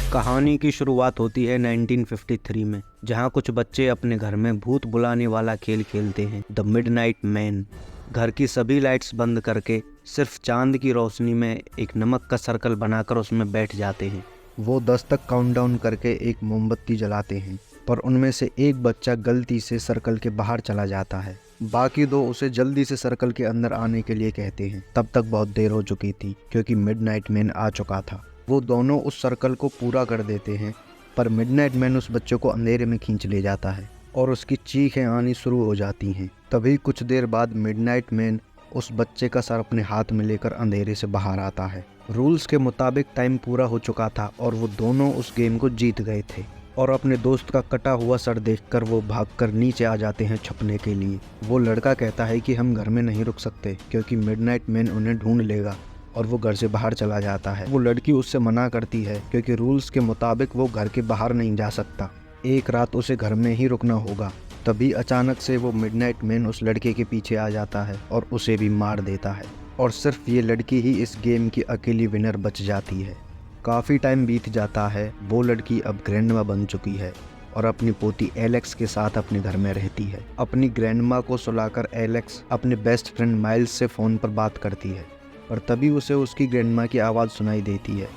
कहानी की शुरुआत होती है 1953 में, जहां कुछ बच्चे अपने घर में भूत बुलाने वाला खेल खेलते हैं, द मिडनाइट मैन। घर की सभी लाइट्स बंद करके सिर्फ चांद की रोशनी में एक नमक का सर्कल बनाकर उसमें बैठ जाते हैं। वो 10 तक काउंटडाउन करके एक मोमबत्ती जलाते हैं, पर उनमें से एक बच्चा गलती से सर्कल के बाहर चला जाता है। बाकी दो उसे जल्दी से सर्कल के अंदर आने के लिए कहते हैं। तब तक बहुत देर हो चुकी थी क्योंकि मिडनाइट मैन आ चुका था। वो दोनों उस सर्कल को पूरा कर देते हैं, पर मिडनाइट मैन उस बच्चे को अंधेरे में खींच ले जाता है और उसकी चीखें आनी शुरू हो जाती हैं। तभी कुछ देर बाद मिडनाइट मैन उस बच्चे का सर अपने हाथ में लेकर अंधेरे से बाहर आता है। रूल्स के मुताबिक टाइम पूरा हो चुका था और वो दोनों उस गेम को जीत गए थे और अपने दोस्त का कटा हुआ सर देखकर वो भागकर नीचे आ जाते हैं छुपने के लिए। वो लड़का कहता है कि हम घर में नहीं रुक सकते क्योंकि मिडनाइट मैन उन्हें ढूंढ लेगा, और वो घर से बाहर चला जाता है। वो लड़की उससे मना करती है क्योंकि रूल्स के मुताबिक वो घर के बाहर नहीं जा सकता। एक रात उसे घर में ही रुकना होगा। तभी अचानक से वो मिडनाइट मैन उस लड़के के पीछे आ जाता है और उसे भी मार देता है, और सिर्फ ये लड़की ही इस गेम की अकेली विनर बच जाती है। काफ़ी टाइम बीत जाता है। वो लड़की अब ग्रैंडमा बन चुकी है और अपनी पोती एलेक्स के साथ अपने घर में रहती है। अपनी ग्रैंडमा को सुलाकर एलेक्स अपने बेस्ट फ्रेंड माइल्स से फ़ोन पर बात करती है, पर तभी उसे उसकी ग्रैंडमा की आवाज़ सुनाई देती है।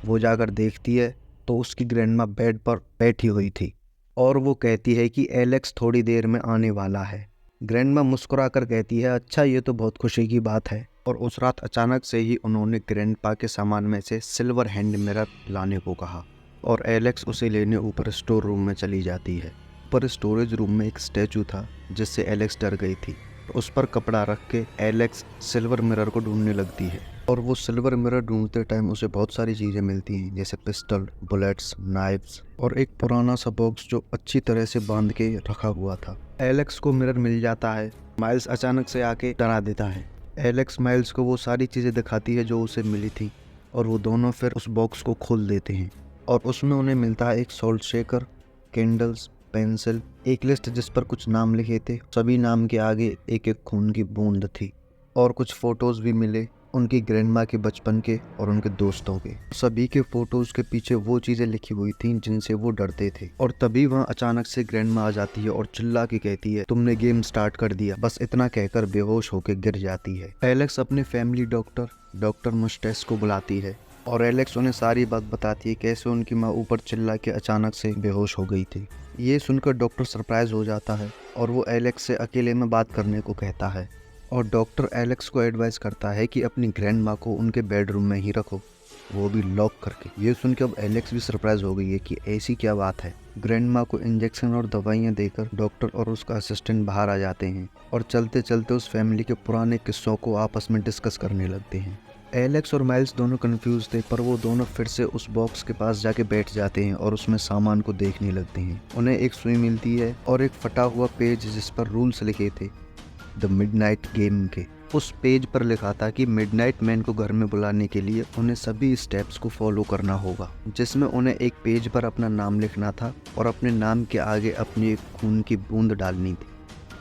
वो जाकर देखती है तो उसकी ग्रैंडमा बेड पर बैठी हुई थी और वो कहती है कि एलेक्स थोड़ी देर में आने वाला है। ग्रैंडमा मुस्कुराकर कहती है, अच्छा ये तो बहुत खुशी की बात है। और उस रात अचानक से ही उन्होंने ग्रैंडपा के सामान में से सिल्वर हैंड मिरर लाने को कहा और एलेक्स उसे लेने ऊपर स्टोर रूम में चली जाती है। पर स्टोरेज रूम में एक स्टैचू था जिससे एलेक्स डर गई थी। उस पर कपड़ा रख के एलेक्स सिल्वर मिरर को ढूंढने लगती है, और वो सिल्वर मिरर ढूंढते टाइम उसे बहुत सारी चीज़ें मिलती हैं, जैसे पिस्टल, बुलेट्स, नाइफ्स और एक पुराना सा बॉक्स जो अच्छी तरह से बांध के रखा हुआ था। एलेक्स को मिरर मिल जाता है। माइल्स अचानक से आके डरा देता है। एलेक्स माइल्स को वो सारी चीज़ें दिखाती है जो उसे मिली थी, और वो दोनों फिर उस बॉक्स को खोल देते हैं, और उसमें उन्हें मिलता है एक सॉल्ट शेकर, कैंडल्स, पेंसिल, एक लिस्ट जिस पर कुछ नाम लिखे थे। सभी नाम के आगे एक एक खून की बूंद थी, और कुछ फोटोज भी मिले उनकी ग्रैंडमा के बचपन के और उनके दोस्तों के। सभी के फोटोज के पीछे वो चीजें लिखी हुई थी जिनसे वो डरते थे। और तभी वहाँ अचानक से ग्रैंडमा आ जाती है और चिल्ला के कहती है, तुमने गेम स्टार्ट कर दिया। बस इतना कहकर बेहोश होकर गिर जाती है। एलेक्स अपने फैमिली डॉक्टर मुस्टेस को बुलाती है और एलेक्स उन्हें सारी बात बताती है, कैसे उनकी माँ ऊपर चिल्ला के अचानक से बेहोश हो गई थी। ये सुनकर डॉक्टर सरप्राइज हो जाता है और वो एलेक्स से अकेले में बात करने को कहता है, और डॉक्टर एलेक्स को एडवाइस करता है कि अपनी ग्रैंड माँ को उनके बेडरूम में ही रखो, वो भी लॉक करके। ये सुनकर अब एलेक्स भी सरप्राइज हो गई है कि ऐसी क्या बात है। ग्रैंड माँ को इंजेक्शन और दवाइयाँ देकर डॉक्टर और उसका असिस्टेंट बाहर आ जाते हैं और चलते चलते उस फैमिली के पुराने किस्सों को आपस में डिस्कस करने लगते हैं। एलेक्स और माइल्स दोनों कंफ्यूज थे, पर वो दोनों फिर से उस बॉक्स के पास जाके बैठ जाते हैं और उसमें सामान को देखने लगते हैं। उन्हें एक सुई मिलती है और एक फटा हुआ पेज जिस पर रूल्स लिखे थे द मिडनाइट गेम के। उस पेज पर लिखा था कि मिडनाइट मैन को घर में बुलाने के लिए उन्हें सभी स्टेप्स को फॉलो करना होगा, जिसमें उन्हें एक पेज पर अपना नाम लिखना था और अपने नाम के आगे अपनी एक खून की बूंद डालनी थी,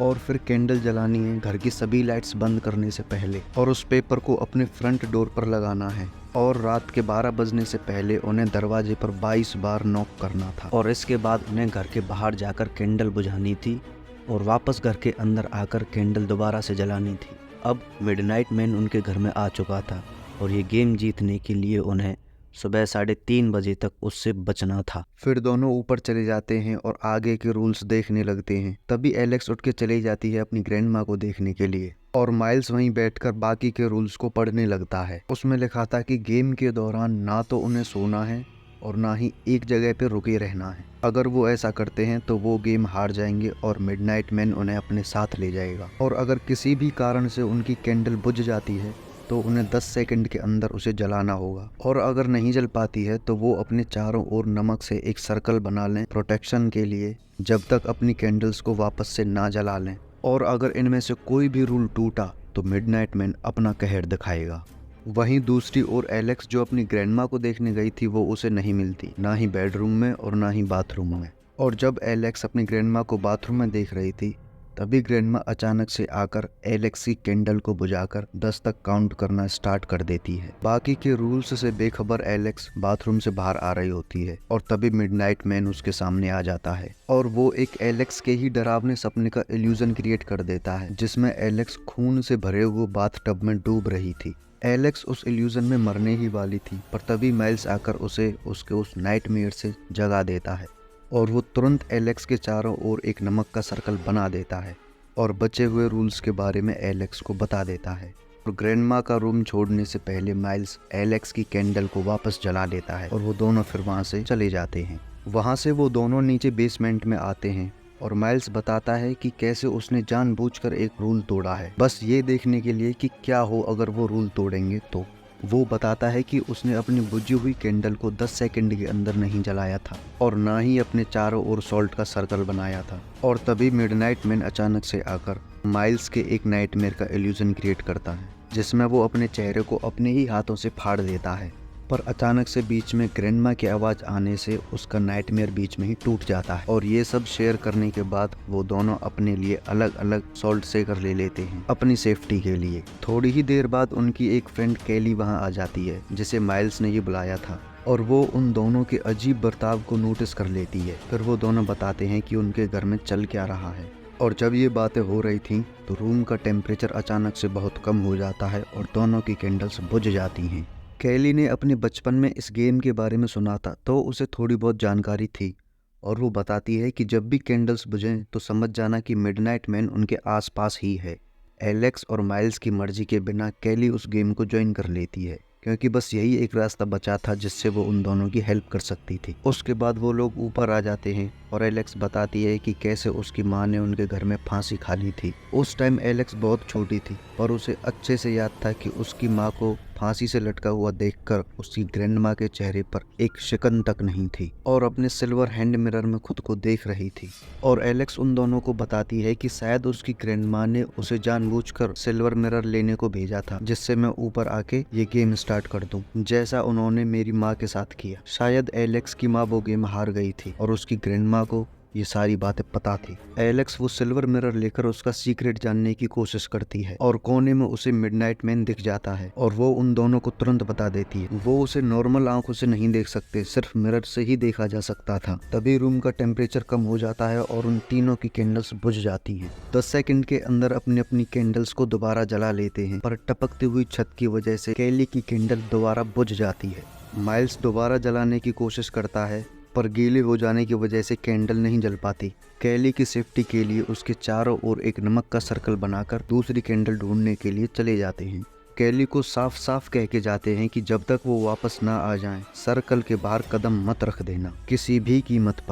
और फिर कैंडल जलानी है घर की सभी लाइट्स बंद करने से पहले, और उस पेपर को अपने फ्रंट डोर पर लगाना है, और रात के 12 बजने से पहले उन्हें दरवाजे पर 22 बार नॉक करना था, और इसके बाद उन्हें घर के बाहर जाकर कैंडल बुझानी थी और वापस घर के अंदर आकर कैंडल दोबारा से जलानी थी। अब मिडनाइट मैन उनके घर में आ चुका था और ये गेम जीतने के लिए उन्हें सुबह 3:30 बजे तक उससे बचना था। फिर दोनों ऊपर चले जाते हैं और आगे के रूल्स देखने लगते हैं। तभी एलेक्स उठ के चली जाती है अपनी ग्रैंडमा को देखने के लिए, और माइल्स वहीं बैठकर बाकी के रूल्स को पढ़ने लगता है। उसमें लिखा था कि गेम के दौरान ना तो उन्हें सोना है और ना ही एक जगह पे रुके रहना है। अगर वो ऐसा करते हैं तो वो गेम हार जाएंगे और मिडनाइट मैन उन्हें अपने साथ ले जाएगा, और अगर किसी भी कारण से उनकी कैंडल बुझ जाती है तो उन्हें 10 सेकंड के अंदर उसे जलाना होगा, और अगर नहीं जल पाती है तो वो अपने चारों ओर नमक से एक सर्कल बना लें प्रोटेक्शन के लिए, जब तक अपनी कैंडल्स को वापस से ना जला लें। और अगर इनमें से कोई भी रूल टूटा तो मिडनाइट मैन अपना कहर दिखाएगा। वहीं दूसरी ओर एलेक्स जो अपनी ग्रैंडमा को देखने गई थी वो उसे नहीं मिलती, ना ही बेडरूम में और ना ही बाथरूम में। और जब एलेक्स अपनी ग्रैंडमा को बाथरूम में देख रही थी तभी ग्रैंडमा अचानक से आकर एलेक्स की कैंडल को बुझाकर 10 तक काउंट करना स्टार्ट कर देती है। बाकी के रूल्स से बेखबर एलेक्स बाथरूम से बाहर आ रही होती है और तभी मिडनाइट मैन उसके सामने आ जाता है और वो एक एलेक्स के ही डरावने सपने का इल्यूजन क्रिएट कर देता है, जिसमें एलेक्स खून से भरे हुए बाथटब में डूब रही थी। एलेक्स उस इल्यूजन में मरने ही वाली थी, पर तभी माइल्स आकर उसे उसके उस नाइटमेयर से जगा देता है और वो तुरंत एलेक्स के चारों ओर एक नमक का सर्कल बना देता है और बचे हुए रूल्स के बारे में एलेक्स को बता देता है। और ग्रैंडमा का रूम छोड़ने से पहले माइल्स एलेक्स की कैंडल को वापस जला लेता है और वो दोनों फिर वहाँ से चले जाते हैं। वहाँ से वो दोनों नीचे बेसमेंट में आते हैं और माइल्स बताता है कि कैसे उसने जानबूझकर एक रूल तोड़ा है, बस ये देखने के लिए कि क्या हो अगर वो रूल तोड़ेंगे तो। वो बताता है कि उसने अपनी बुझी हुई कैंडल को 10 सेकंड के अंदर नहीं जलाया था और ना ही अपने चारों ओर सॉल्ट का सर्कल बनाया था। और तभी मिडनाइट मैन अचानक से आकर माइल्स के एक नाइटमेयर का इल्यूजन क्रिएट करता है, जिसमें वो अपने चेहरे को अपने ही हाथों से फाड़ देता है। पर अचानक से बीच में ग्रैंडमा की आवाज़ आने से उसका नाइटमेयर बीच में ही टूट जाता है और ये सब शेयर करने के बाद वो दोनों अपने लिए अलग अलग सॉल्ट शेकर ले लेते हैं अपनी सेफ्टी के लिए। थोड़ी ही देर बाद उनकी एक फ्रेंड कैली वहाँ आ जाती है, जिसे माइल्स ने ही बुलाया था, और वो उन दोनों के अजीब बर्ताव को नोटिस कर लेती है। फिर वो दोनों बताते हैं कि उनके घर में चल क्या रहा है। और जब ये बातें हो रही थी तो रूम का टेम्परेचर अचानक से बहुत कम हो जाता है और दोनों की कैंडल्स बुझ जाती हैं। कैली ने अपने बचपन में इस गेम के बारे में सुना था, तो उसे थोड़ी बहुत जानकारी थी और वो बताती है कि जब भी कैंडल्स बुझें तो समझ जाना कि मिडनाइट मैन उनके आसपास ही है। एलेक्स और माइल्स की मर्जी के बिना कैली उस गेम को ज्वाइन कर लेती है, क्योंकि बस यही एक रास्ता बचा था जिससे वो उन दोनों की हेल्प कर सकती थी। उसके बाद वो लोग ऊपर आ जाते हैं और एलेक्स बताती है कि कैसे उसकी माँ ने उनके घर में फांसी खा ली थी। उस टाइम एलेक्स बहुत छोटी थी पर उसे अच्छे से याद था कि उसकी माँ को फांसी से लटका हुआ देखकर उसकी ग्रैंडमा के चेहरे पर एक शिकन तक नहीं थी और अपने सिल्वर हैंड मिरर में खुद को देख रही थी। और एलेक्स उन दोनों को बताती है कि शायद उसकी ग्रैंडमा ने उसे जानबूझकर सिल्वर मिरर लेने को भेजा था, जिससे मैं ऊपर आके ये गेम स्टार्ट कर दूं, जैसा उन्होंने मेरी माँ के साथ किया। शायद एलेक्स की माँ वो गेम हार गई थी और उसकी ग्रैंडमा को ये सारी बातें पता थी। एलेक्स वो सिल्वर मिरर लेकर उसका सीक्रेट जानने की कोशिश करती है और कोने में उसे मिडनाइट मैन दिख जाता है और वो उन दोनों को तुरंत बता देती है। वो उसे नॉर्मल आंखों से नहीं देख सकते, सिर्फ मिरर से ही देखा जा सकता था। तभी रूम का टेम्परेचर कम हो जाता है और उन तीनों की कैंडल्स बुझ जाती हैं। 10 सेकंड के अंदर अपनी अपनी कैंडल्स को दोबारा जला लेते हैं, पर टपकती हुई छत की वजह से कैली की कैंडल दोबारा बुझ जाती है। माइल्स दोबारा जलाने की कोशिश करता है पर गीले हो जाने की वजह से कैंडल नहीं जल पाती। कैली की सेफ्टी के लिए उसके चारों ओर एक नमक का सर्कल बनाकर दूसरी कैंडल ढूंढने के लिए चले जाते हैं। कैली को साफ साफ कह के जाते हैं कि जब तक वो वापस ना आ जाएं, सर्कल के बाहर कदम मत रख देना किसी भी कीमत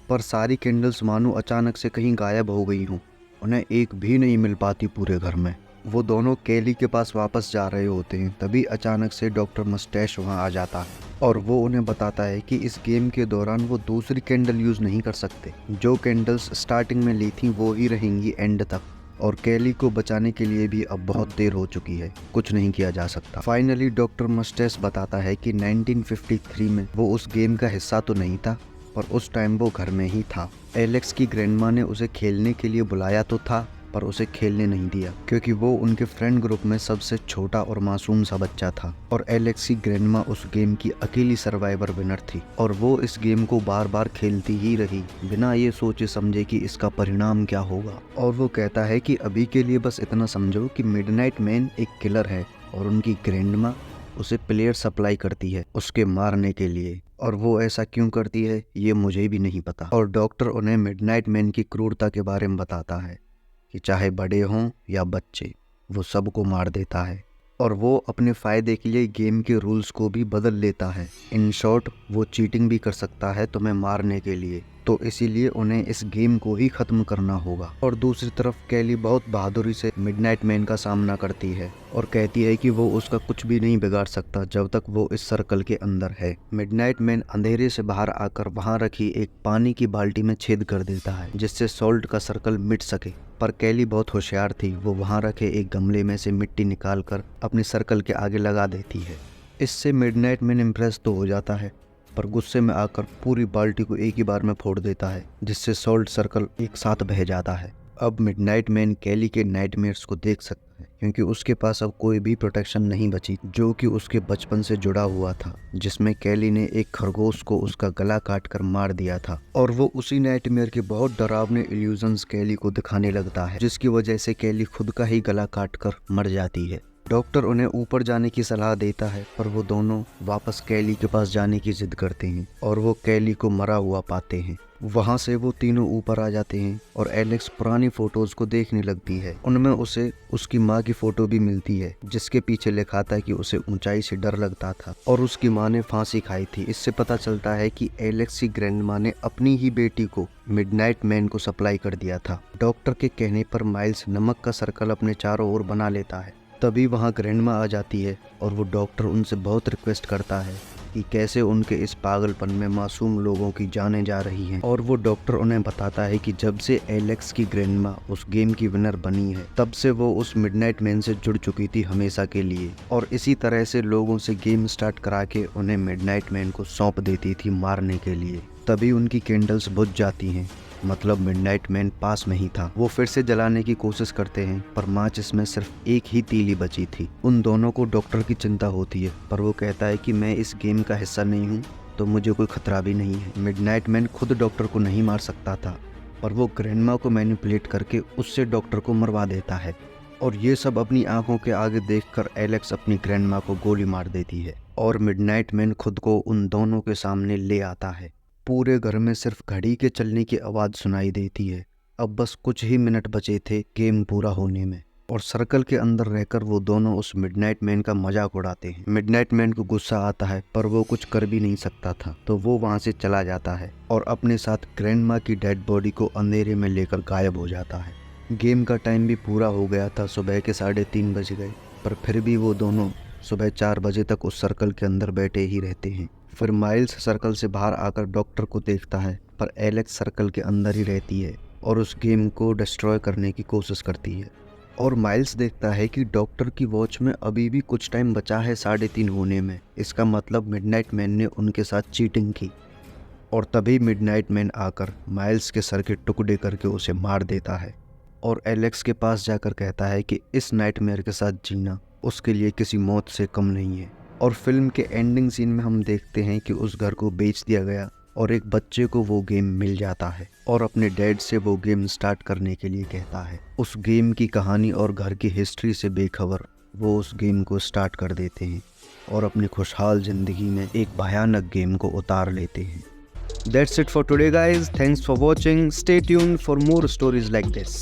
पर सारी कैंडल्स मानो अचानक से कहीं गायब हो गई हों, उन्हें एक भी नहीं मिल पाती पूरे घर में। वो दोनों कैली के पास वापस जा रहे होते हैं, तभी अचानक से डॉक्टर मस्टैश वहाँ आ जाता है और वो उन्हें बताता है कि इस गेम के दौरान वो दूसरी कैंडल यूज़ नहीं कर सकते। जो कैंडल्स स्टार्टिंग में ली थी वो ही रहेंगी एंड तक, और कैली को बचाने के लिए भी अब बहुत देर हो चुकी है, कुछ नहीं किया जा सकता। फाइनली डॉक्टर मस्टैश बताता है कि 1953 में वो उस गेम का हिस्सा तो नहीं था, पर उस टाइम वो घर में ही था। एलेक्स की ग्रैंडमा ने उसे खेलने के लिए बुलाया तो था, पर उसे खेलने नहीं दिया क्योंकि वो उनके फ्रेंड ग्रुप में सबसे छोटा और मासूम सा बच्चा था और एलेक्स की ग्रैंडमा उस गेम की अकेली सर्वाइवर विनर थी और वो इस गेम को बार बार खेलती ही रही बिना ये सोचे समझे कि इसका परिणाम क्या होगा। और वो कहता है कि अभी के लिए बस इतना समझो कि मिडनाइट मैन एक किलर है और उनकी ग्रैंडमा उसे प्लेयर सप्लाई करती है उसके मारने के लिए, और वो ऐसा क्यों करती है ये मुझे भी नहीं पता। और डॉक्टर उन्हें मिडनाइट मैन की क्रूरता के बारे में बताता है कि चाहे बड़े हों या बच्चे, वो सबको मार देता है और वो अपने फ़ायदे के लिए गेम के रूल्स को भी बदल लेता है। इन शॉर्ट वो चीटिंग भी कर सकता है तुम्हें मारने के लिए, तो इसीलिए उन्हें इस गेम को ही ख़त्म करना होगा। और दूसरी तरफ कैली बहुत बहादुरी से मिडनाइट मैन का सामना करती है और कहती है कि वो उसका कुछ भी नहीं बिगाड़ सकता जब तक वो इस सर्कल के अंदर है। मिडनाइट मैन अंधेरे से बाहर आकर वहाँ रखी एक पानी की बाल्टी में छेद कर देता है जिससे सॉल्ट का सर्कल मिट सके, पर कैली बहुत होशियार थी, वो वहाँ रखे एक गमले में से मिट्टी निकालकर अपने सर्कल के आगे लगा देती है। इससे मिडनाइट मैन इम्प्रेस तो हो जाता है, पर गुस्से में आकर पूरी बाल्टी को एक ही बार में फोड़ देता है जिससे सॉल्ट सर्कल एक साथ बह जाता है। अब मिडनाइट मैन कैली के नाइटमेयर्स को देख सकता है क्योंकि उसके पास अब कोई भी प्रोटेक्शन नहीं बची जो कि उसके बचपन से जुड़ा हुआ था, जिसमें कैली ने एक खरगोश को उसका गला काट कर मार दिया था। और वो उसी नाइटमेयर के बहुत डरावने इल्यूजन्स कैली को दिखाने लगता है, जिसकी वजह से कैली खुद का ही गला काट कर मर जाती है। डॉक्टर उन्हें ऊपर जाने की सलाह देता है पर वो दोनों वापस कैली के पास जाने की जिद करते हैं और वो कैली को मरा हुआ पाते हैं। वहां से वो तीनों ऊपर आ जाते हैं और एलेक्स पुरानी फोटोज को देखने लगती है। उनमें उसे उसकी माँ की फोटो भी मिलती है जिसके पीछे लिखा था कि उसे ऊंचाई से डर लगता था और उसकी माँ ने फांसी खाई थी। इससे पता चलता है कि एलेक्स की ग्रैंड माँ ने अपनी ही बेटी को मिडनाइट मैन को सप्लाई कर दिया था। डॉक्टर के कहने पर माइल्स नमक का सर्कल अपने चारों ओर बना लेता है। तभी वहाँ ग्रैंडमा आ जाती है और वो डॉक्टर उनसे बहुत रिक्वेस्ट करता है कि कैसे उनके इस पागलपन में मासूम लोगों की जानें जा रही हैं। और वो डॉक्टर उन्हें बताता है कि जब से एलेक्स की ग्रैंडमा उस गेम की विनर बनी है तब से वो उस मिडनाइट मैन से जुड़ चुकी थी हमेशा के लिए, और इसी तरह से लोगों से गेम स्टार्ट करा के उन्हें मिडनाइट मैन को सौंप देती थी मारने के लिए। तभी उनकी कैंडल्स बुझ जाती हैं, मतलब मिडनाइट मैन पास में ही था। वो फिर से जलाने की कोशिश करते हैं पर माचिस में सिर्फ एक ही तीली बची थी। उन दोनों को डॉक्टर की चिंता होती है पर वो कहता है कि मैं इस गेम का हिस्सा नहीं हूँ तो मुझे कोई खतरा भी नहीं है। मिडनाइट मैन खुद डॉक्टर को नहीं मार सकता था पर वो ग्रैंडमा को मैनिपुलेट करके उससे डॉक्टर को मरवा देता है। और ये सब अपनी आंखों के आगे देखकर एलेक्स अपनी ग्रैंडमा को गोली मार देती है और मिडनाइट मैन खुद को उन दोनों के सामने ले आता है। पूरे घर में सिर्फ घड़ी के चलने की आवाज़ सुनाई देती है। अब बस कुछ ही मिनट बचे थे गेम पूरा होने में और सर्कल के अंदर रहकर वो दोनों उस मिडनाइट मैन का मजाक उड़ाते हैं। मिडनाइट मैन को गुस्सा आता है पर वो कुछ कर भी नहीं सकता था तो वो वहाँ से चला जाता है और अपने साथ ग्रैंडमा की डेड बॉडी को अंधेरे में लेकर गायब हो जाता है। गेम का टाइम भी पूरा हो गया था, सुबह के 3:30 बज गए पर फिर भी वो दोनों सुबह 4 बजे तक उस सर्कल के अंदर बैठे ही रहते हैं। फिर माइल्स सर्कल से बाहर आकर डॉक्टर को देखता है पर एलेक्स सर्कल के अंदर ही रहती है और उस गेम को डिस्ट्रॉय करने की कोशिश करती है। और माइल्स देखता है कि डॉक्टर की वॉच में अभी भी कुछ टाइम बचा है 3:30 होने में। इसका मतलब मिडनाइट मैन ने उनके साथ चीटिंग की। और तभी मिडनाइट मैन आकर माइल्स के सर के टुकड़े करके उसे मार देता है और एलेक्स के पास जाकर कहता है कि इस नाइटमेयर के साथ जीना उसके लिए किसी मौत से कम नहीं है। और फिल्म के एंडिंग सीन में हम देखते हैं कि उस घर को बेच दिया गया और एक बच्चे को वो गेम मिल जाता है और अपने डैड से वो गेम स्टार्ट करने के लिए कहता है। उस गेम की कहानी और घर की हिस्ट्री से बेखबर वो उस गेम को स्टार्ट कर देते हैं और अपनी खुशहाल ज़िंदगी में एक भयानक गेम को उतार लेते हैं। That's it for today guys. Thanks for watching. Stay tuned for more stories like this.